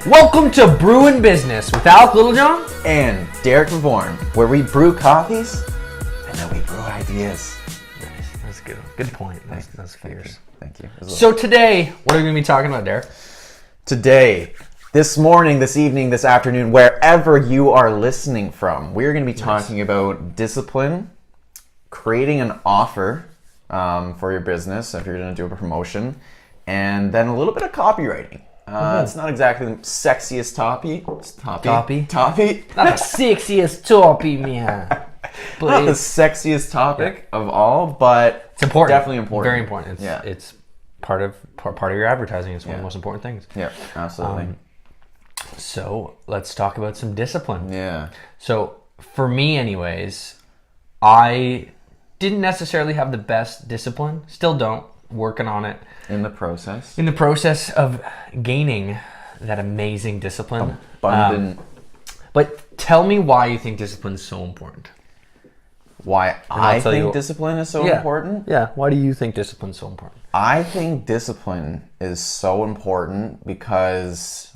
Welcome to Brewin Business with Alec Littlejohn and Derek Vavorn, where we brew coffees and then we brew ideas. Nice. That's good. Good point. That's fierce. Thank you. So today, what are we going to be talking about, Derek? Today, this morning, this evening, this afternoon, wherever you are listening from, we're going to be talking about discipline, creating an offer for your business if you're going to do a promotion, and then a little bit of copywriting. It's not exactly the sexiest topic. Not Topic? the sexiest topic, man. But Not the sexiest topic of all, but it's important. Definitely important. Very important. It's part of your advertising. It's one of the most important things. Yeah, absolutely. So let's talk about some discipline. Yeah. So for me anyways, I didn't necessarily have the best discipline. Still don't. Working on it. In the process. In the process of gaining that amazing discipline. Abundant. But tell me why you think discipline is so important. Why I think discipline is so important? Yeah. Why do you think discipline is so important? I think discipline is so important because...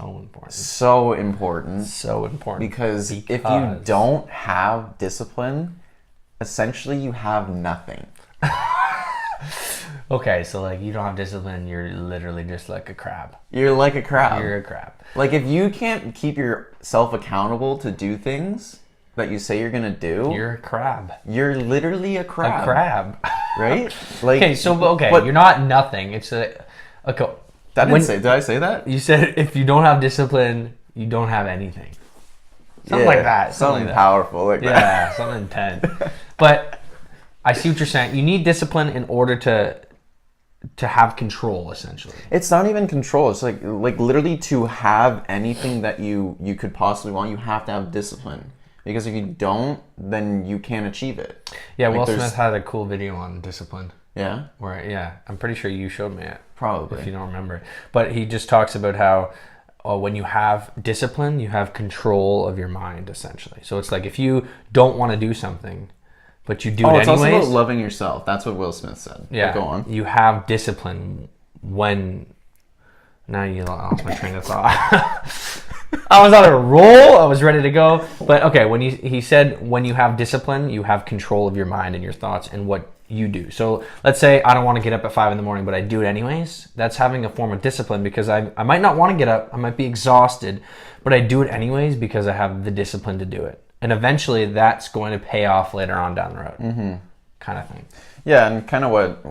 So important. Because if you don't have discipline, essentially you have nothing. Okay, so like you don't have discipline, you're literally just like a crab. You're like a crab. You're a crab. Like if you can't keep yourself accountable to do things that you say you're gonna do, you're a crab. You're literally a crab. A crab. Right? Like but you're not nothing. It's a okay. Did I say that? You said if you don't have discipline, you don't have anything. Something like that. Something like powerful like that. Yeah, something intense. But I see what you're saying. You need discipline in order to have control, essentially. It's not even control. It's like literally to have anything that you could possibly want, you have to have discipline. Because if you don't, then you can't achieve it. Yeah, Will Smith had a cool video on discipline. Yeah? I'm pretty sure you showed me it. Probably. If you don't remember. But he just talks about how when you have discipline, you have control of your mind, essentially. So it's like if you don't want to do something, but you do it anyways. It's also about loving yourself. That's what Will Smith said. Yeah. But go on. You have discipline when... Now you lost my train of thought. I was on a roll. I was ready to go. But okay, when he said when you have discipline, you have control of your mind and your thoughts and what you do. So let's say I don't want to get up at 5 a.m, but I do it anyways. That's having a form of discipline because I might not want to get up. I might be exhausted, but I do it anyways because I have the discipline to do it. And eventually that's going to pay off later on down the road, kind of thing. Yeah, and kind of what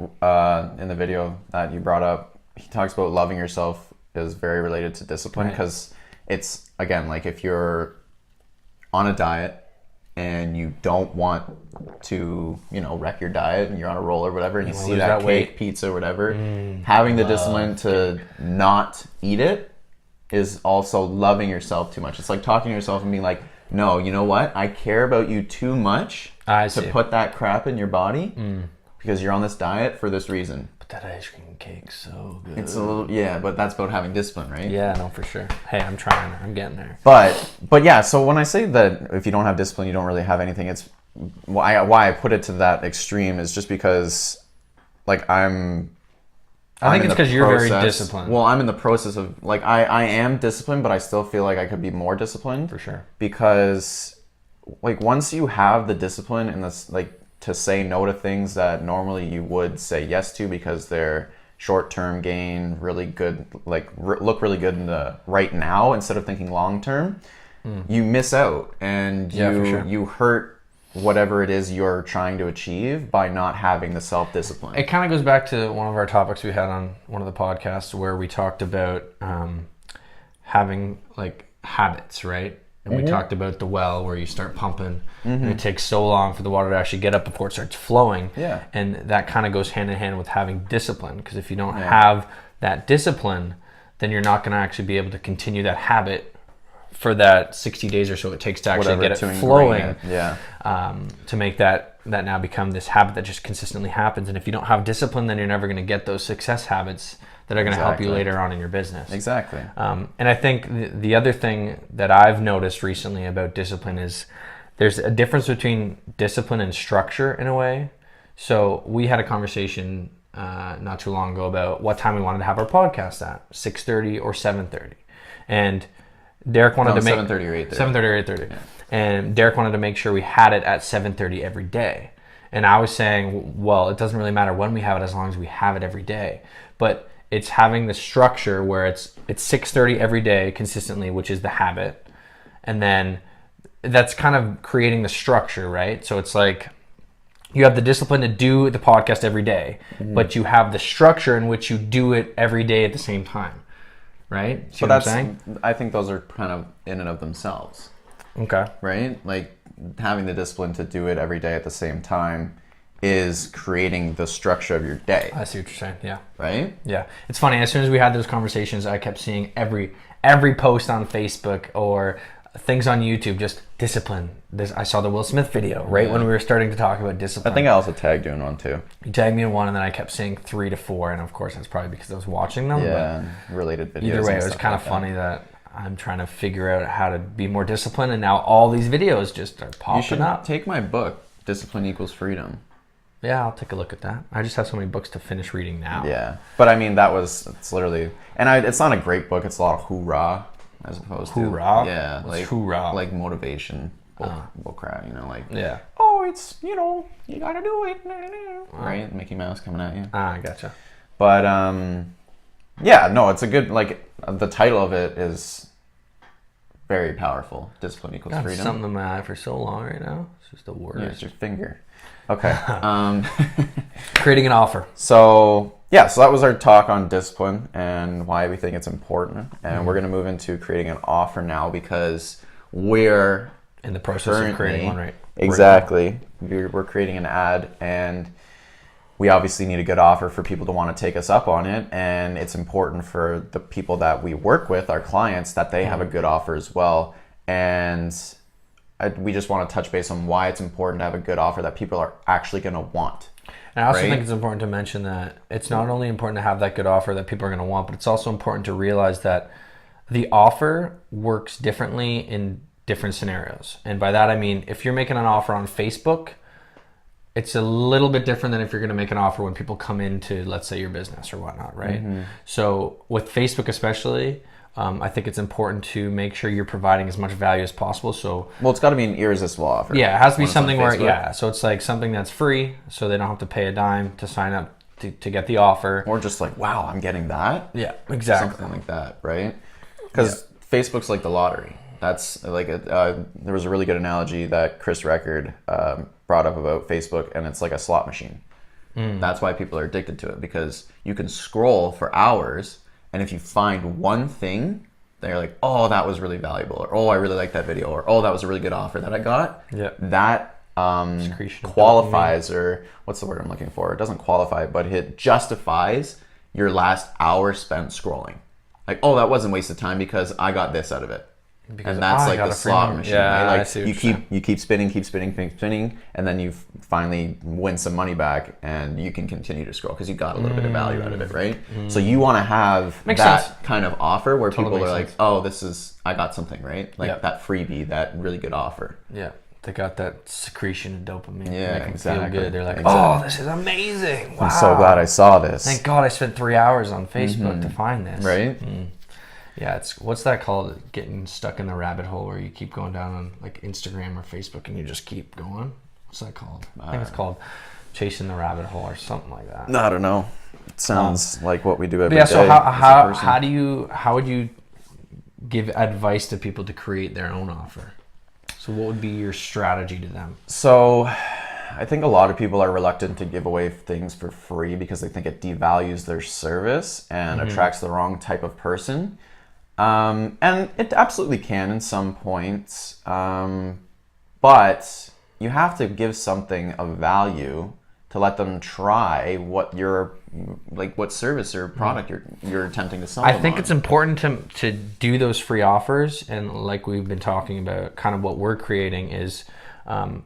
in the video that you brought up, he talks about loving yourself is very related to discipline because it's, again, like if you're on a diet and you don't want to, wreck your diet and you're on a roll or whatever and you see that cake, pizza, or whatever, having the discipline to not eat it is also loving yourself too much. It's like talking to yourself and being like, no, you know what? I care about you too much to put that crap in your body because you're on this diet for this reason. But that ice cream cake's so good. It's a little, but that's about having discipline, right? Yeah, no, for sure. Hey, I'm trying. I'm getting there. But yeah, so when I say that if you don't have discipline, you don't really have anything, it's why I put it to that extreme is just because, like, I think it's because you're very disciplined. Well, I'm in the process of, like, I am disciplined, but I still feel like I could be more disciplined. For sure. Because, like, once you have the discipline and this, like, to say no to things that normally you would say yes to because they're short-term gain, really good, like, look really good in the right now instead of thinking long-term, you miss out. And you hurt whatever it is you're trying to achieve by not having the self-discipline. It kind of goes back to one of our topics we had on one of the podcasts where we talked about having like habits, right? And we talked about the well where you start pumping and it takes so long for the water to actually get up before it starts flowing. Yeah. And that kind of goes hand in hand with having discipline because if you don't have that discipline, then you're not going to actually be able to continue that habit for that 60 days or so it takes to actually get it flowing. To make that now become this habit that just consistently happens. And if you don't have discipline, then you're never going to get those success habits that are going to help you later on in your business. Exactly. And I think the other thing that I've noticed recently about discipline is there's a difference between discipline and structure in a way. So we had a conversation not too long ago about what time we wanted to have our podcast at, 6:30 or 7:30. And Derek wanted to make 7:30 or 8:30. 7:30 or 8:30, and Derek wanted to make sure we had it at 7:30 every day. And I was saying, well, it doesn't really matter when we have it as long as we have it every day. But it's having the structure where it's 6:30 every day consistently, which is the habit, and then that's kind of creating the structure, right? So it's like you have the discipline to do the podcast every day, but you have the structure in which you do it every day at the same time, right? See what I'm saying? I think those are kind of in and of themselves. Okay. Right? Like having the discipline to do it every day at the same time is creating the structure of your day. I see what you're saying. Yeah. Right? Yeah. It's funny. As soon as we had those conversations, I kept seeing every post on Facebook or things on YouTube, just discipline. I saw the Will Smith video when we were starting to talk about discipline. I think I also tagged you in one too. You tagged me in one, and then I kept seeing 3 to 4, and of course that's probably because I was watching them. Yeah, related videos. Either way, it was kind of funny that I'm trying to figure out how to be more disciplined, and now all these videos just are popping You should up. take my book, Discipline Equals Freedom. Yeah, I'll take a look at that. I just have so many books to finish reading now. Yeah, but I mean it's literally, and it's not a great book. It's a lot of hoorah as opposed to hoorah. Yeah, What's hoorah? Like motivation. Bull crap, like yeah. Oh, it's you gotta do it, right? Mickey Mouse coming at you. I gotcha. But yeah, no, it's a good the title of it is very powerful. Discipline Equals Got Freedom. something in my eye for so long right now. It's just a word. Yeah, it's your finger. Okay. Creating an offer. So that was our talk on discipline and why we think it's important. And we're going to move into creating an offer now because we're in the process of creating one, right? Exactly. We're creating an ad, and we obviously need a good offer for people to want to take us up on it. And it's important for the people that we work with, our clients, that they have a good offer as well. And we just want to touch base on why it's important to have a good offer that people are actually going to want. And I also think it's important to mention that it's not only important to have that good offer that people are going to want, but it's also important to realize that the offer works differently in different scenarios. And by that I mean, if you're making an offer on Facebook, it's a little bit different than if you're going to make an offer when people come into, let's say, your business or whatnot, right? So with Facebook especially, I think it's important to make sure you're providing as much value as possible. So, well, it's got to be an irresistible offer. Yeah, it has to be something where, so it's like something that's free, so they don't have to pay a dime to sign up to get the offer. Or just like, wow, I'm getting that? Yeah, exactly. Something like that, right? Because Facebook's like the lottery. That's like, there was a really good analogy that Chris Record brought up about Facebook, and it's like a slot machine. That's why people are addicted to it, because you can scroll for hours, and if you find one thing, they're like, oh, that was really valuable, or oh, I really like that video, or oh, that was a really good offer that I got. Yeah. That qualifies, or what's the word I'm looking for? It doesn't qualify, but it justifies your last hour spent scrolling. Like, oh, that wasn't wasted time because I got this out of it. Because and that's like the slot machine, right? Like I see what you keep spinning, and then you finally win some money back, and you can continue to scroll because you got a little bit of value out of it, right? So you want to have that kind of offer where people are like, oh, I got something, right? Like that freebie, that really good offer. Yeah, they got that secretion of dopamine. Yeah, make them feel good. They're like, exactly. Oh, this is amazing! Wow. I'm so glad I saw this. Thank God I spent 3 hours on Facebook to find this. Right. Yeah, what's that called? Getting stuck in the rabbit hole where you keep going down on like Instagram or Facebook and you just keep going. What's that called? I think it's called chasing the rabbit hole or something like that. I don't know. It sounds like what we do every day. Yeah. So how would you give advice to people to create their own offer? So what would be your strategy to them? So I think a lot of people are reluctant to give away things for free because they think it devalues their service and attracts the wrong type of person. And it absolutely can in some points, but you have to give something of value to let them try what service or product you're attempting to sell them. I think it's important to do those free offers, and like we've been talking about, kind of what we're creating is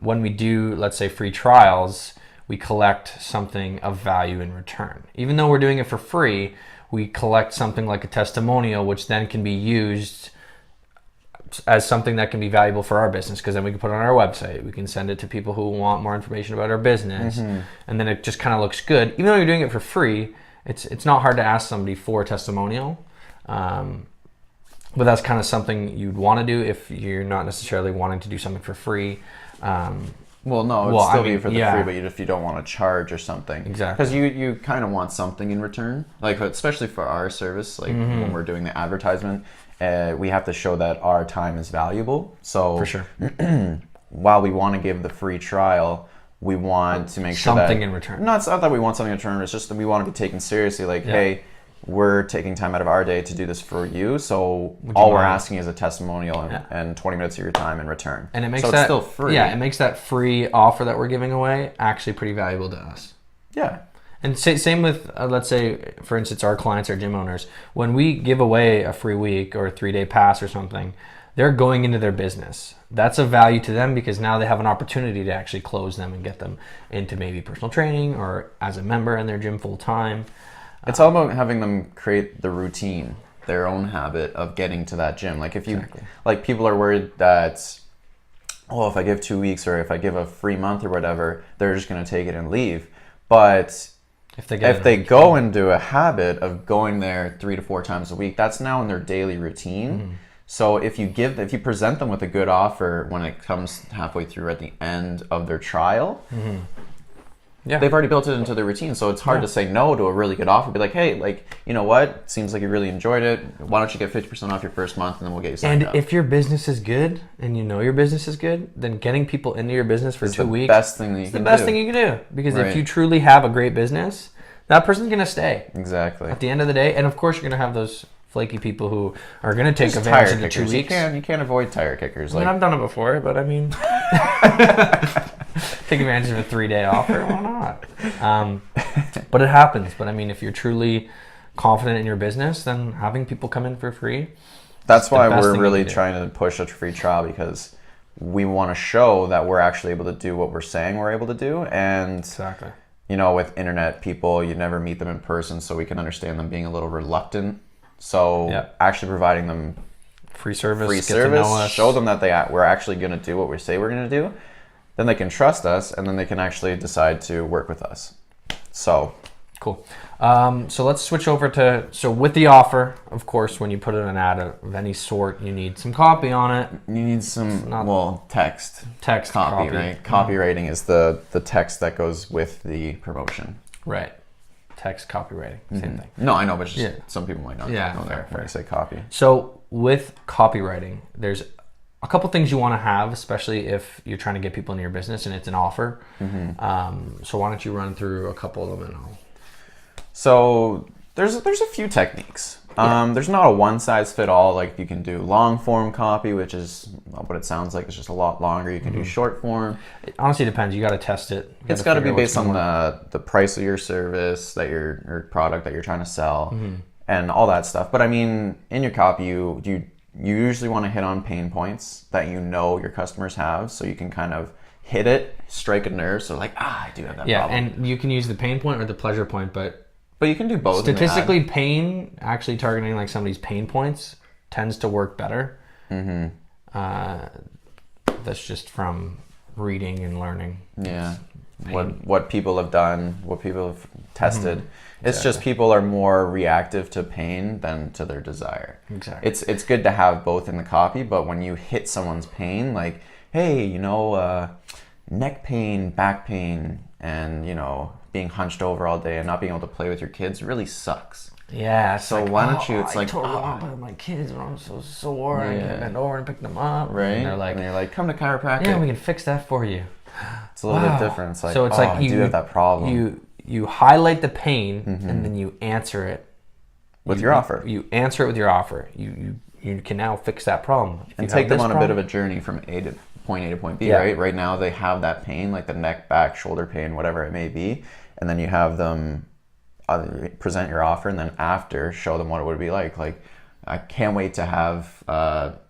when we do, let's say, free trials, we collect something of value in return. Even though we're doing it for free, we collect something like a testimonial, which then can be used as something that can be valuable for our business, because then we can put it on our website. We can send it to people who want more information about our business. And then it just kind of looks good. Even though you're doing it for free, it's not hard to ask somebody for a testimonial. but that's kind of something you'd want to do if you're not necessarily wanting to do something for free. Well, no, it'd Well, still I mean, be for the yeah. free, but if you don't want to charge or something. Exactly. Because you kind of want something in return. Like, especially for our service, like when we're doing the advertisement, we have to show that our time is valuable. So For sure. while we want to give the free trial, we want to make sure Something that... in return. No, it's not that we want something in return. It's just that we want to be taken seriously. Like, Yeah. hey, we're taking time out of our day to do this for you. So all we're mind? asking is a testimonial and 20 minutes of your time in return. And it makes so that it's still free. Yeah, it makes that free offer that we're giving away actually pretty valuable to us. Yeah. And same with, let's say, for instance, our clients, our gym owners. When we give away a free week or a 3-day pass or something, they're going into their business. That's a value to them because now they have an opportunity to actually close them and get them into maybe personal training or as a member in their gym full time. It's all about having them create the routine, their own habit of getting to that gym. Like if you, like people are worried that, oh, if I give 2 weeks or if I give a free month or whatever, they're just going to take it and leave. But if they go into a habit of going there 3 to 4 times a week, that's now in their daily routine. So if you present them with a good offer when it comes halfway through at the end of their trial, Yeah. they've already built it into their routine. So it's hard to say no to a really good offer. Be like, hey, like, you know what? Seems like you really enjoyed it. Why don't you get 50% off your first month and then we'll get you signed up. And if your business is good and you know your business is good, then getting people into your business for 2 weeks best thing that you is can the best do. thing you can do. Because Right. if you truly have a great business, that person's going to stay Exactly. at the end of the day. And of course, you're going to have those flaky people who are going to take Just advantage tire of the 2 kickers. weeks. You can't avoid tire kickers. I mean, Like, I've done it before, but I mean, take advantage of a 3-day offer. Why not? But it happens. But I mean, if you're truly confident in your business, then having people come in for free. that's the why best we're thing you really can do. trying to push a free trial, because we want to show that we're actually able to do what we're saying we're able to do. And Exactly. you know, with internet people, you never meet them in person, so we can understand them being a little reluctant. So Yeah. actually providing them Free service. free get service, to know us. show them that we're actually going to do what we say we're going to do, then they can trust us, and then they can actually decide to work with us. So Cool. So let's switch over to, so with the offer, of course, when you put in an ad of any sort, you need some copy on it. you need some, text. Text Copy, copy. right? Copywriting is the text that goes with the promotion. Right. Text copywriting. Same thing. No, I know, but just Yeah. some people might not Yeah, know fair, that when I say copy. So with copywriting, there's a couple things you want to have, especially if you're trying to get people into your business and it's an offer. So why don't you run through a couple of them and I'll... So there's a few techniques. There's not a one size fit all. Like you can do long form copy, which is what it sounds like. It's just a lot longer. You can do short form. It honestly depends. You got to test it. It's got to be based on the price of your service, that your product that you're trying to sell, and all that stuff. But I mean, in your copy, you usually want to hit on pain points that you know your customers have, so you can kind of hit it, strike a nerve. So like, I do have that problem. And you can use the pain point or the pleasure point, but you can do both. statistically, pain, actually targeting like somebody's pain points tends to work better. That's just from reading and learning. Yeah. What people have done, what people have tested. It's just people are more reactive to pain than to their desire. Exactly. It's good to have both in the copy, but when you hit someone's pain, like, hey, neck pain, back pain, and being hunched over all day and not being able to play with your kids really sucks. Yeah. So why don't you? It's like, totally want to play with my kids when I'm so sore. I can't bend over and pick them up. right? And And you're like, come to chiropractic. yeah, we can fix that for you. It's a little bit different. It's like, So it's like I do have that problem You highlight the pain and then you answer it with your offer. You answer it with your offer. You can now fix that problem. If And you take have them this on a bit problem- of a journey from point A to point B, Yeah. right? Right now they have that pain, like the neck, back, shoulder pain, whatever it may be, and then you have them present your offer, and then after show them what it would be like. Like, I can't wait to have.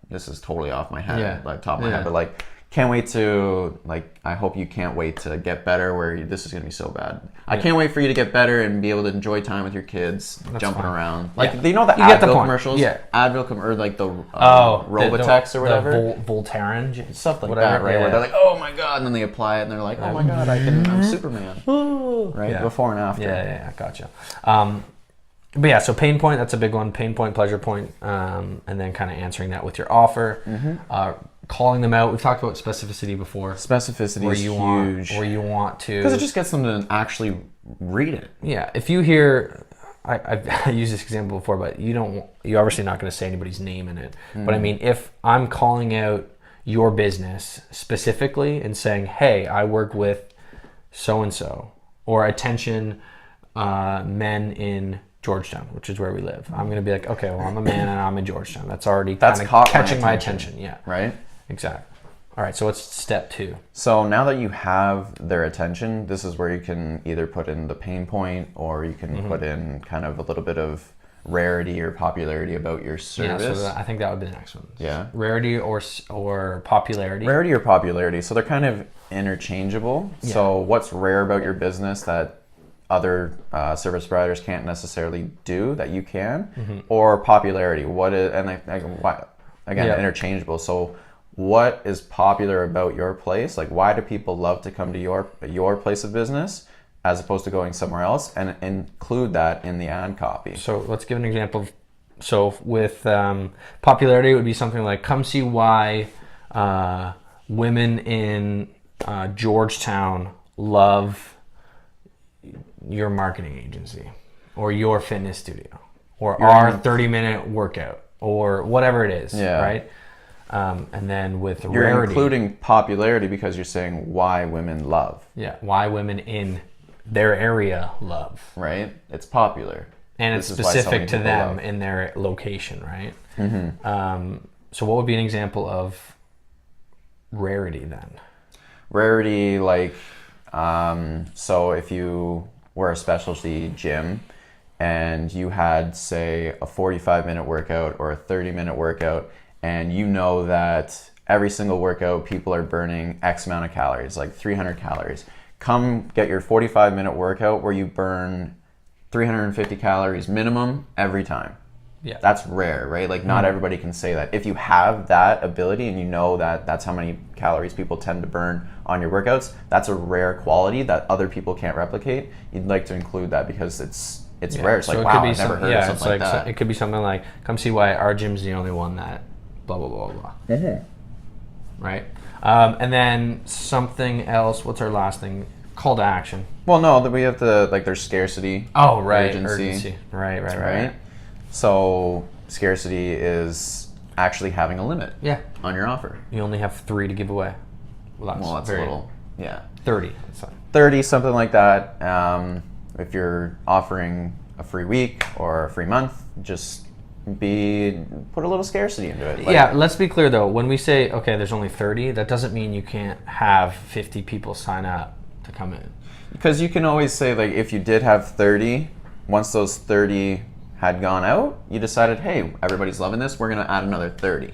This is totally off my head, like top of my head, but like, can't wait to I hope you can't wait to get better. This is gonna be so bad. I can't wait for you to get better and be able to enjoy time with your kids, jumping around. Like, you know the You get the Advil point. commercials, Yeah. Advil or like the the Robotex or whatever. Voltaren, Stuff like whatever, that, right? yeah. Where they're like, "Oh my god," and then they apply it, and they're like, "Oh my god, I'm Superman," right? Yeah. Before and after. Yeah, gotcha. But yeah, so pain point, that's a big one. Pain point, pleasure point, and then kind of answering that with your offer. Calling them out. We've talked about specificity before. Specificity is huge. Where you want to... Because it just gets them to actually read it. Yeah, if you hear... I've used this example before, but you're obviously not going to say anybody's name in it. But I mean, if I'm calling out your business specifically and saying, hey, I work with so-and-so, or attention men in Georgetown, which is where we live. I'm going to be like, okay, well, I'm a man and I'm in Georgetown. That's already kind of catching my attention. Yeah. Right? Exactly. All right, so what's step 2? So now that you have their attention, this is where you can either put in the pain point, or you can put in kind of a little bit of rarity or popularity about your service. Yeah, so I think that would be the next one. Yeah. Rarity or popularity. Rarity or popularity. So they're kind of interchangeable. Yeah. So what's rare about your business that other service providers can't necessarily do that you can, or popularity? What is, and again, interchangeable. So what is popular about your place? Like, why do people love to come to your place of business as opposed to going somewhere else, and include that in the ad copy? So let's give an example. So with popularity, it would be something like, come see why women in Georgetown love your marketing agency, or your fitness studio, or our 30-minute workout, or whatever it is, right? And then with you're rarity, including popularity because you're saying why women love. Yeah, why women in their area love. Right? It's popular. And it's specific to them in their location, right? So what would be an example of rarity then? Rarity, like, so if you were a specialty gym and you had, say, a 45-minute workout or a 30-minute workout, and you know that every single workout people are burning X amount of calories, like 300 calories. Come get your 45-minute workout where you burn 350 calories minimum every time. Yeah. That's rare, right? Like, not everybody can say that. If you have that ability and you know that that's how many calories people tend to burn on your workouts, that's a rare quality that other people can't replicate. You'd like to include that because it's rare. It's so like, wow, I've never heard of something like that. It could be something like, come see why our gym's the only one that blah, blah, blah, blah. Right? And then something else. What's our last thing? Call to action. Well, no, we have to, like, there's scarcity. Oh, right. Urgency. Right. So scarcity is actually having a limit on your offer. You only have 3 to give away. Well, that's a little, 30. 30, something like that. If you're offering a free week or a free month, just put a little scarcity into it. Like, let's be clear though. When we say, okay, there's only 30, that doesn't mean you can't have 50 people sign up to come in. Because you can always say, like, if you did have 30, once those 30 had gone out, you decided, hey, everybody's loving this, we're going to add another 30,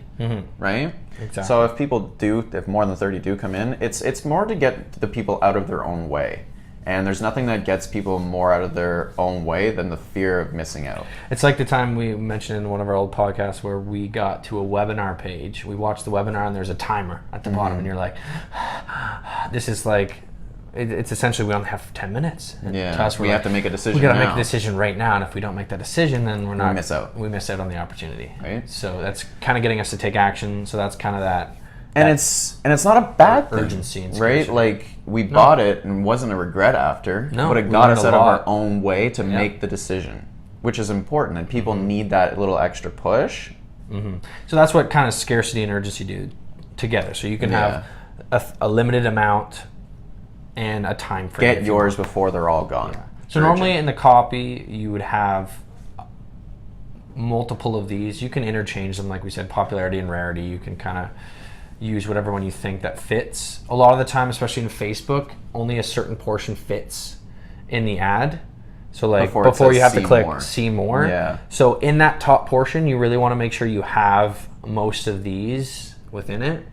right? Exactly. So if more than 30 do come in, it's more to get the people out of their own way. And there's nothing that gets people more out of their own way than the fear of missing out. It's like the time we mentioned in one of our old podcasts where we got to a webinar page. We watched the webinar and there's a timer at the bottom, and you're like, this is like, it's essentially we only have 10 minutes. And we have to make a decision. We got to make a decision right now, and if we don't make that decision, then we miss out. We miss out on the opportunity. Right. So that's kind of getting us to take action. So that's kind of that. And it's not a bad thing, urgency, right? Like, we bought it and wasn't a regret after, but it got us out of our own way to make the decision, which is important, and people need that little extra push. So that's what kind of scarcity and urgency do together. So you can have a limited amount and a time frame. Get yours before they're all gone. So normally in the copy you would have multiple of these. You can interchange them, like we said, popularity and rarity. You can kind of use whatever one you think that fits. A lot of the time, especially in Facebook, only a certain portion fits in the ad. So like before you have to click see more. Yeah. So in that top portion, you really want to make sure you have most of these within it.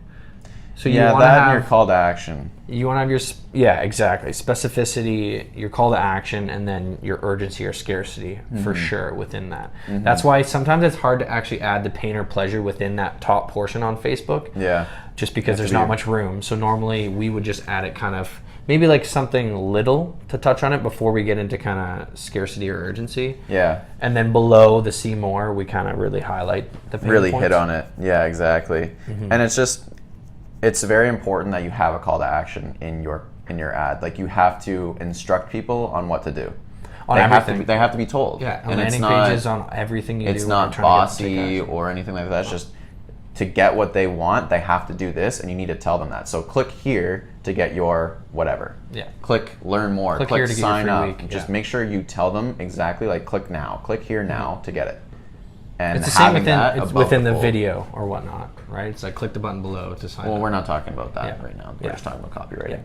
So you want to have your call to action. You want to have your exactly, specificity, your call to action, and then your urgency or scarcity for sure within that. That's why sometimes it's hard to actually add the pain or pleasure within that top portion on Facebook. Yeah. Just because there's not much room. So normally we would just add it kind of maybe like something little to touch on it before we get into kind of scarcity or urgency. Yeah. And then below the see more, we kind of really highlight the pain Really points. hit on it. Yeah, exactly. And it's very important that you have a call to action in your ad. Like, you have to instruct people on what to do. On everything. They have to be told. Yeah, on and landing pages, on everything you do. It's when not you're trying to bossy get or anything like that. It's just to get what they want, they have to do this, and you need to tell them that. So click here to get your whatever. Yeah. Click learn more. Click Click here to get your sign free up. week. Just Yeah. make sure you tell them exactly, like, click now. Click here now to get it. And It's the same having within, that it's above within the fold. video or whatnot, right? It's like click the button below to sign Well, up. we're not talking about that Yeah. right now. We're Yeah. just talking about copywriting. Yeah.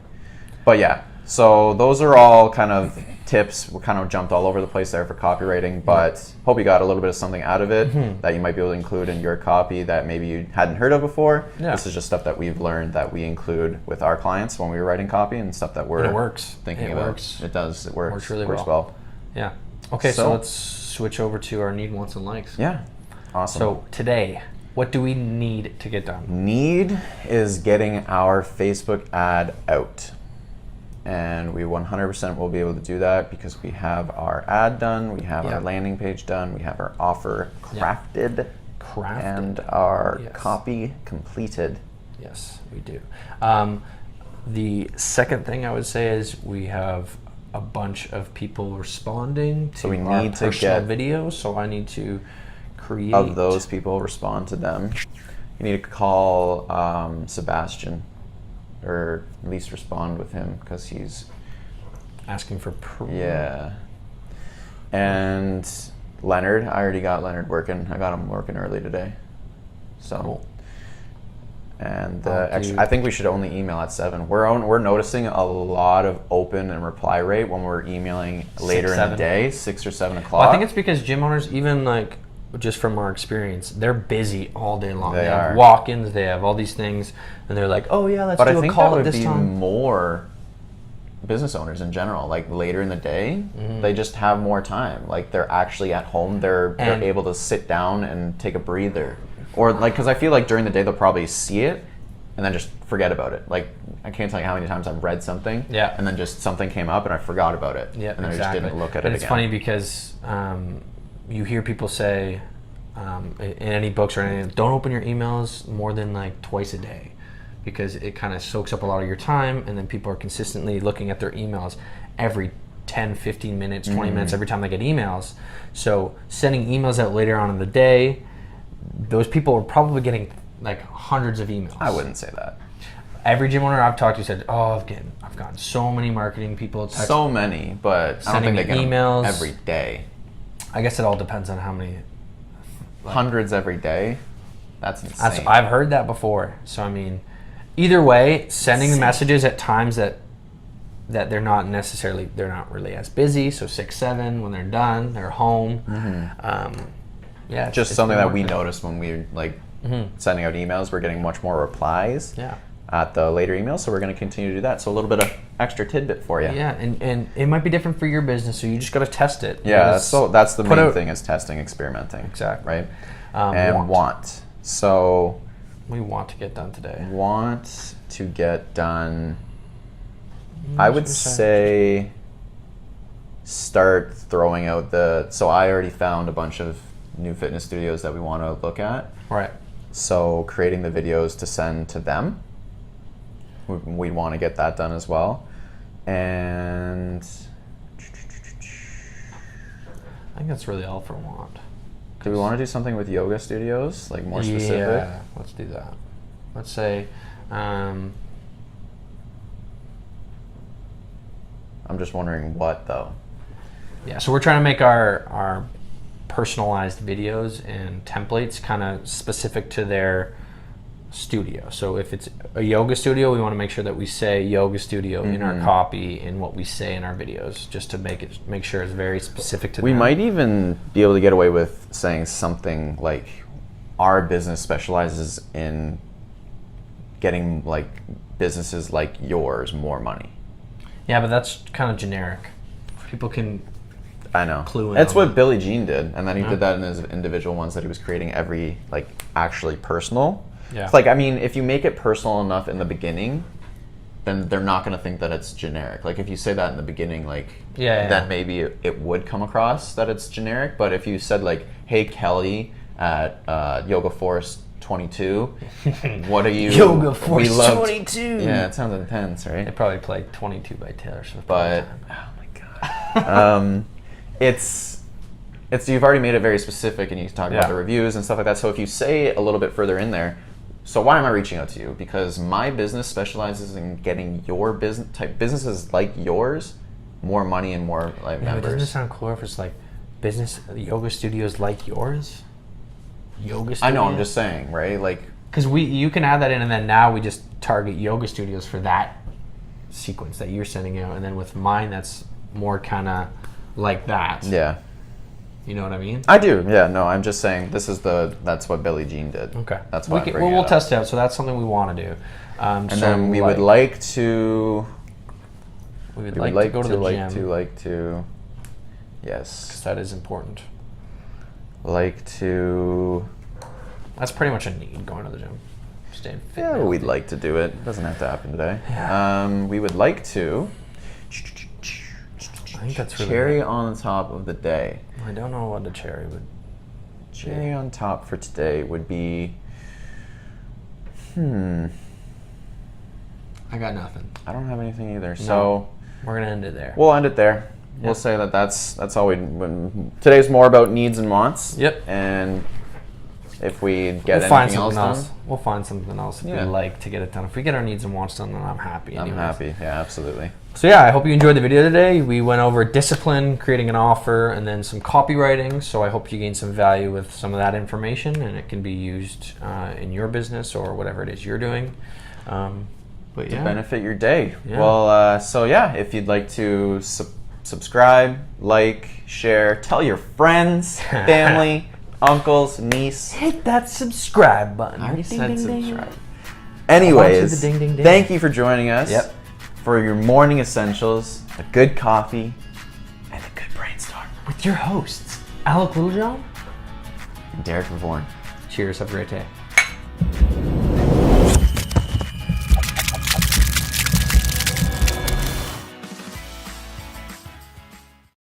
But yeah, so those are all kind of tips. We kind of jumped all over the place there for copywriting, but hope you got a little bit of something out of it that you might be able to include in your copy that maybe you hadn't heard of before. Yeah. This is just stuff that we've learned that we include with our clients when we were writing copy, and stuff that we're And it works. thinking It about. works. It does. It works. Works really works well. well. Yeah. Okay, so So- let's switch over to our need, wants, and likes. Yeah. Awesome. So today, what do we need to get done? Need is getting our Facebook ad out. And we 100% will be able to do that because we have our ad done, we have Yeah. our landing page done, we have our offer Yeah. crafted, and our Yes. copy completed. Yes, we do. The second thing I would say is we have a bunch of people responding to So we our need to personal get- videos, so I need to create Of those people, respond to them. You need to call Sebastian, or at least respond with him because he's asking for yeah. And Leonard, I already got Leonard working. I got him working early today. So. Cool. And I'll do- I think we should only email at 7. We're noticing a lot of open and reply rate when we're emailing later in 7. the day, 6 or 7 o'clock. Well, I think it's because gym owners, even like just from our experience, they're busy all day long. They have are. walk-ins, they have all these things, and they're like, "Oh yeah, let's but do I a think call that at would this be time." more business owners in general. Like later in the day, they just have more time. Like they're actually at home. They're And- able to sit down and take a breather. Or like, because I feel like during the day they'll probably see it and then just forget about it. Like, I can't tell you how many times I've read something, Yeah. and then just something came up and I forgot about it, Yeah, and then exactly. I just didn't look at but it it's again. funny because you hear people say in any books or anything, don't open your emails more than like twice a day because it kind of soaks up a lot of your time, and then people are consistently looking at their emails every 10, 15 minutes, 20 minutes every time they get emails. So sending emails out later on in the day, those people are probably getting like hundreds of emails. I wouldn't say that. Every gym owner I've talked to said, "Oh, I've gotten so many marketing people text." So many, but I don't Sending think they get me them emails. every day. I guess it all depends on how many. Hundreds every day. That's insane. I've heard that before. So I mean, either way, sending messages at times that they're not really as busy. So 6, 7 when they're done, they're home. Yeah, Just it's something been that we working. noticed when we sending out emails. We're getting much more replies Yeah. at the later emails, so we're going to continue to do that. So a little bit of extra tidbit for you. Yeah, and it might be different for your business, so you just got to test it. Yeah, that's the put main out- thing is testing, experimenting. Exactly. Right? And want. So We want to get done today. want to get done, I would say start throwing out so I already found a bunch of new fitness studios that we want to look at. Right. So creating the videos to send to them, we want to get that done as well. And I think that's really all for want. do we want to do something with yoga studios, like more specific? Yeah, let's do that. Let's say, I'm just wondering what though. yeah. So we're trying to make our personalized videos and templates kind of specific to their studio. So if it's a yoga studio, we want to make sure that we say yoga studio in our copy in what we say in our videos, just to make sure it's very specific to We them. might even be able to get away with saying something like our business specializes in getting like businesses like yours more money. Yeah, but that's kind of generic. People can. I know. Clue in That's on what it. Billie Jean did, and then he did that in his individual ones that he was creating every actually personal. Yeah. It's like, I mean, if you make it personal enough in the beginning, then they're not going to think that it's generic. Like if you say that in the beginning, like Yeah. then maybe it would come across that it's generic. But if you said like, "Hey Kelly at Yoga Force 22, what are you?" Yoga Force we loved- 22. Yeah, it sounds intense, right? They probably play 22 by Taylor Swift. But oh my god, it's you've already made it very specific, and you talk about the reviews and stuff like that. So if you say a little bit further in there, so why am I reaching out to you? Because my business specializes in getting your businesses like yours more money and more like yeah, but doesn't it members. sound cooler if it's like business yoga studios like yours? Yoga studios? I know. I'm just saying, right? Like, because you can add that in, and then now we just target yoga studios for that sequence that you're sending out, and then with mine that's more kind of like that. yeah, You know what I mean? I do. Yeah, no, I'm just saying that's what Billie Jean did. Okay. That's why we'll test it out. So that's something we want to do. And then we would like to. We would like to go to the gym. Yes. 'Cause that is important. Like to. That's pretty much a need, going to the gym. Staying fit. Yeah, and we'd healthy. like to do it. It doesn't have to happen today. Yeah. We would like to. I think that's really Cherry good. on the top of the day. I don't know what the cherry would. Cherry on top for today would be. I got nothing. I don't have anything either. So We're gonna end it there. we'll end it there. Yeah. We'll say that's all we. Today's more about needs and wants. Yep. And if we get We'll find anything else something done, else. We'll find something else if Yeah. we like to get it done. If we get our needs and wants done, then I'm happy. I'm anyways. happy. Yeah, absolutely. So yeah, I hope you enjoyed the video today. We went over discipline, creating an offer, and then some copywriting. So I hope you gained some value with some of that information, and it can be used in your business or whatever it is you're doing. But To yeah, benefit your day. Yeah. Well, so yeah, if you'd like to subscribe, like, share, tell your friends, family, uncles, niece. hit that subscribe button. I already Ding, said ding, ding. subscribe. Anyways, the ding, ding, ding. thank you for joining us. Yep. For your morning essentials, a good coffee, and a good brainstorm. With your hosts, Alec Littlejohn. Derek Vavorn. Cheers. Have a great day.